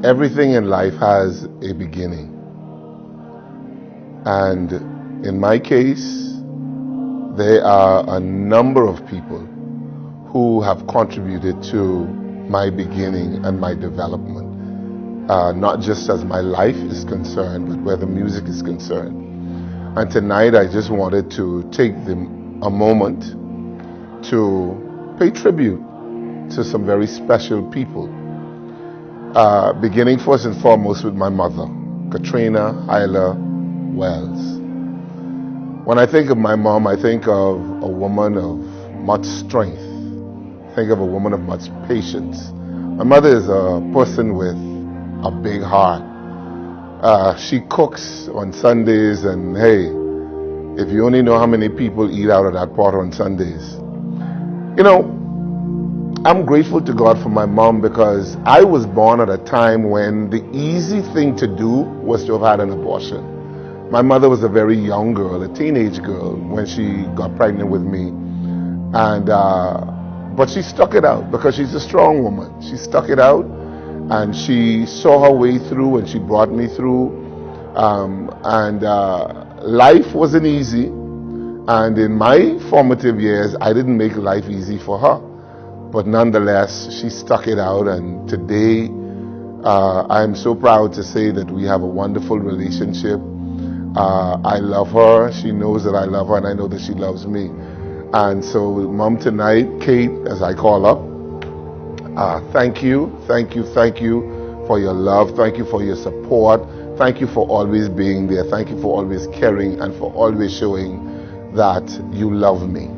Everything in life has a beginning. And in my case, there are a number of people who have contributed to my beginning and my development, not just as my life is concerned, but where the music is concerned. And tonight I just wanted to take a moment to pay tribute to some very special people. Beginning first and foremost with my mother, Katrina Hyla Wells. When I think of my mom, I think of a woman of much strength. I think of a woman of much patience. My mother is a person with a big heart. She cooks on Sundays, and hey, if you only know how many people eat out of that pot on Sundays. You know, I'm grateful to God for my mom because I was born at a time when the easy thing to do was to have had an abortion. My mother was a very young girl, a teenage girl, when she got pregnant with me. And but she stuck it out because she's a strong woman. She stuck it out and she saw her way through and she brought me through. Life wasn't easy. And in my formative years, I didn't make life easy for her. But nonetheless, she stuck it out, and today I'm so proud to say that we have a wonderful relationship. I love her, she knows that I love her, and I know that she loves me. And so Mom tonight, Kate, as I call her, thank you for your love, thank you for your support, thank you for always being there, thank you for always caring, and for always showing that you love me.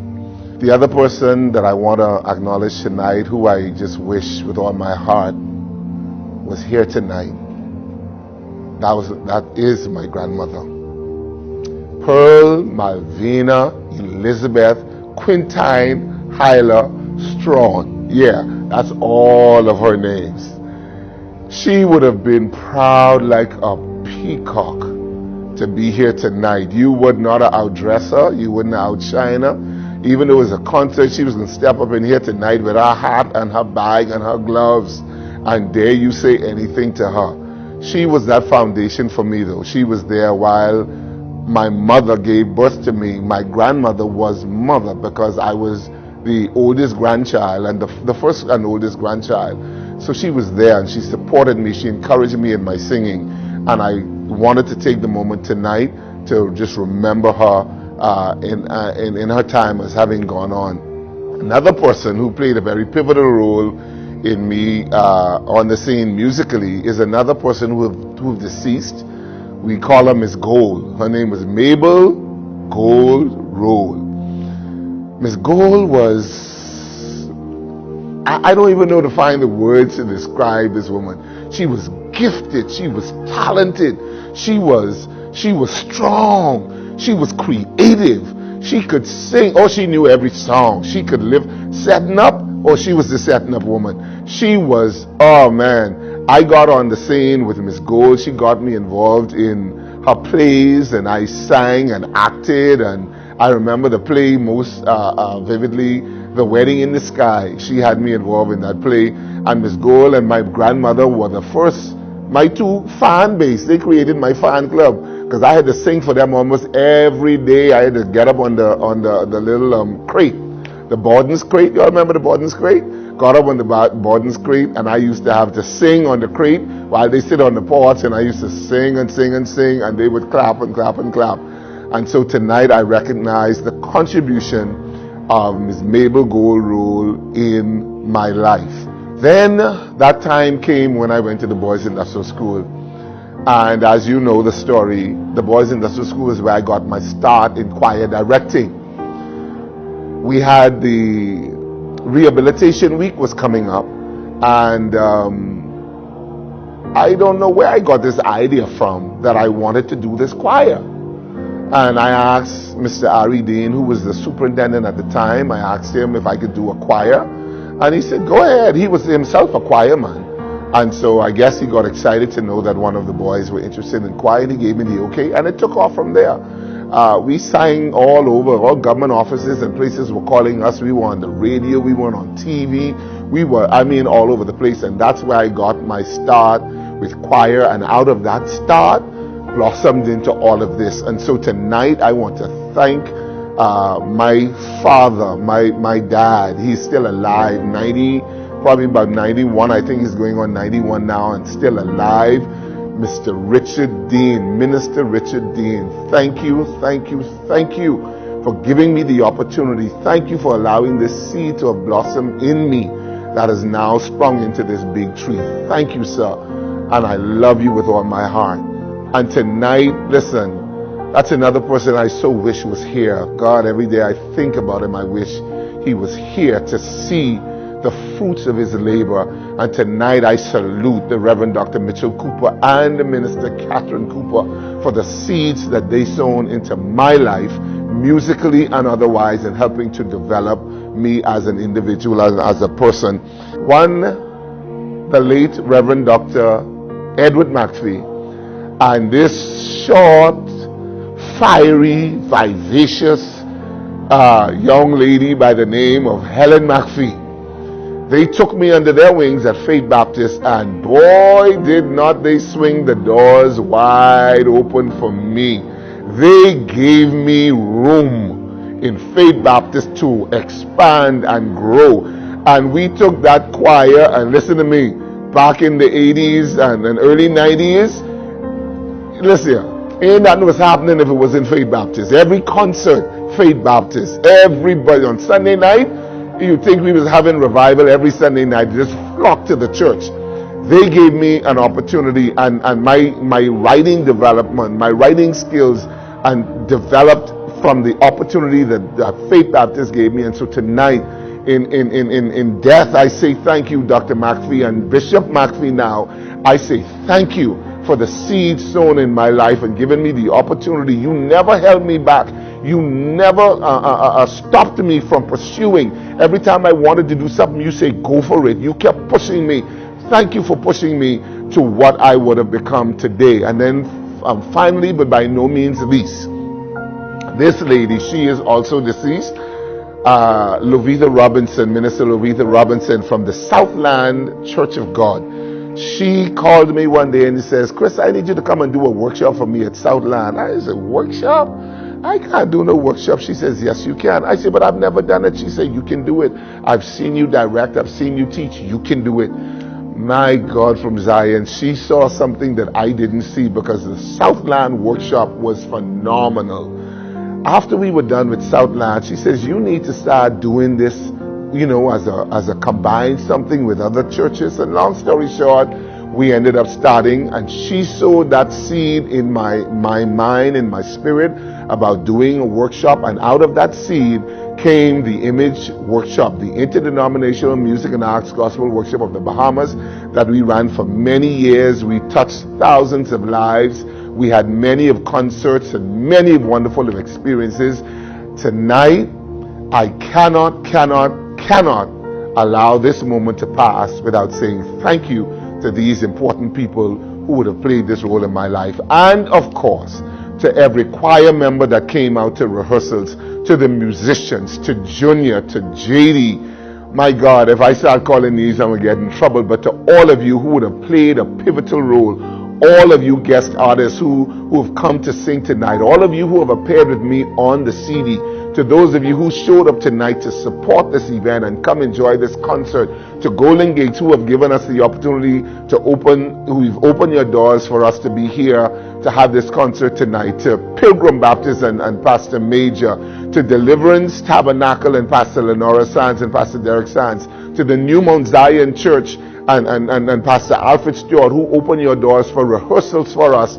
The other person that I want to acknowledge tonight, who I just wish with all my heart was here tonight, that is my grandmother. Pearl Malvina Elizabeth Quintine Hyla Strawn. Yeah, that's all of her names. She would have been proud like a peacock to be here tonight. You would not outdress her, you wouldn't outshine her. Even though it was a concert, she was going to step up in here tonight with her hat and her bag and her gloves. And dare you say anything to her. She was that foundation for me, though. She was there while my mother gave birth to me. My grandmother was mother because I was the oldest grandchild and the first and oldest grandchild. So she was there and she supported me. She encouraged me in my singing. And I wanted to take the moment tonight to just remember her in her time as having gone on. Another person who played a very pivotal role in me on the scene musically is another person who deceased. We call her Miss Gold. Her name was Mabel Gold Roll. Miss Gold was, I don't even know to find the words to describe this woman. She was gifted, she was talented, she was strong. She was creative. She could sing. Oh, she knew every song. She could live setting up. Oh, she was the setting up woman. She was, oh man. I got on the scene with Miss Gold. She got me involved in her plays and I sang and acted. And I remember the play most vividly, The Wedding in the Sky. She had me involved in that play. And Miss Gold and my grandmother were the first, my two fan base. They created my fan club. Because I had to sing for them almost every day. I had to get up on the little crate, the Borden's crate. Y'all remember the Borden's crate? Got up on the Borden's crate, and I used to have to sing on the crate while they sit on the porch, and I used to sing and sing and sing, and they would clap and clap and clap. And so tonight I recognize the contribution of Ms. Mabel Gold Roll in my life. Then that time came when I went to the Boys Industrial School. And as you know the story, the Boys Industrial School is where I got my start in choir directing. We had the rehabilitation week was coming up, and I don't know where I got this idea from that I wanted to do this choir. And I asked Mr. Ari Dean, who was the superintendent at the time, I asked him if I could do a choir. And he said, go ahead. He was himself a choir man. And so I guess he got excited to know that one of the boys were interested in choir, and he gave me the okay, and it took off from there. We sang all over, all government offices and places were calling us. We were on the radio, we were on TV, we were, all over the place, and that's where I got my start with choir, and out of that start blossomed into all of this. And so tonight I want to thank my father, my dad. He's still alive, 90, probably about 91. I think he's going on 91 now and still alive. Mr. Richard Dean, Minister Richard Dean, thank you for giving me the opportunity. Thank you for allowing this seed to have blossomed in me that has now sprung into this big tree. Thank you, sir. And I love you with all my heart. And tonight, listen, that's another person I so wish was here. God, every day I think about him, I wish he was here to see the fruits of his labor. And tonight I salute the Reverend Dr. Mitchell Cooper and the Minister Catherine Cooper for the seeds that they sown into my life, musically and otherwise, and helping to develop me as an individual, as a person. One, the late Reverend Dr. Edward McPhee, and this short, fiery, vivacious young lady by the name of Helen McPhee. They took me under their wings at Faith Baptist, and boy, did not they swing the doors wide open for me. They gave me room in Faith Baptist to expand and grow. And we took that choir, and listen to me, back in the 80s and early 90s, listen, ain't nothing was happening if it was in Faith Baptist. Every concert, Faith Baptist. Everybody on Sunday night, you'd think we was having revival every Sunday night. Just flock to the church. They gave me an opportunity, and my writing development, my writing skills, and developed from the opportunity that Faith Baptist gave me. And so tonight, in death, I say thank you, Dr. McPhee and Bishop McPhee. Now I say thank you for the seed sown in my life and giving me the opportunity. You never held me back. You never stopped me from pursuing. Every time I wanted to do something, you say, go for it. You kept pushing me. Thank you for pushing me to what I would have become today. And then finally, but by no means least, this lady, she is also deceased, Lovitha Robinson, Minister Lovitha Robinson from the Southland Church of God. She called me one day and he says, Chris, I need you to come and do a workshop for me at Southland. I said, workshop? I can't do no workshop. She says, yes, you can. I said, but I've never done it. She said, you can do it. I've seen you direct. I've seen you teach. You can do it. My God from Zion, she saw something that I didn't see, because the Southland workshop was phenomenal. After we were done with Southland, she says, you need to start doing this, as a combined something with other churches. And long story short, we ended up starting, and she sowed that seed in my mind, in my spirit, about doing a workshop. And out of that seed came the Image Workshop, the Interdenominational Music and Arts Gospel Workshop of the Bahamas, that we ran for many years. We touched thousands of lives. We had many of concerts and many wonderful experiences. Tonight, I cannot allow this moment to pass without saying thank you to these important people who would have played this role in my life. And of course, to every choir member that came out to rehearsals, to the musicians, to Junior, to JD. My God, if I start calling these, I'm going to get in trouble. But to all of you who would have played a pivotal role, all of you guest artists who have come to sing tonight, all of you who have appeared with me on the CD, to those of you who showed up tonight to support this event and come enjoy this concert, to Golden Gates, who have given us the opportunity who've opened your doors for us to be here to have this concert tonight, to Pilgrim Baptist and Pastor Major, to Deliverance Tabernacle and Pastor Lenora Sands and Pastor Derek Sands, to the New Mount Zion Church and Pastor Alfred Stewart, who opened your doors for rehearsals for us.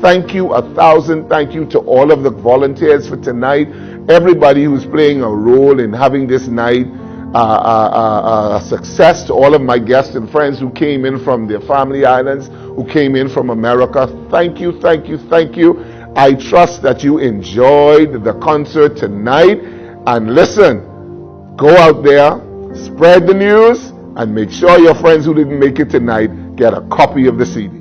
Thank you, 1,000 thank you to all of the volunteers for tonight, everybody who's playing a role in having this night a success, to all of my guests and friends who came in from their family islands, who came in from America. Thank you. I trust that you enjoyed the concert tonight. And listen, go out there, spread the news, and make sure your friends who didn't make it tonight get a copy of the CD.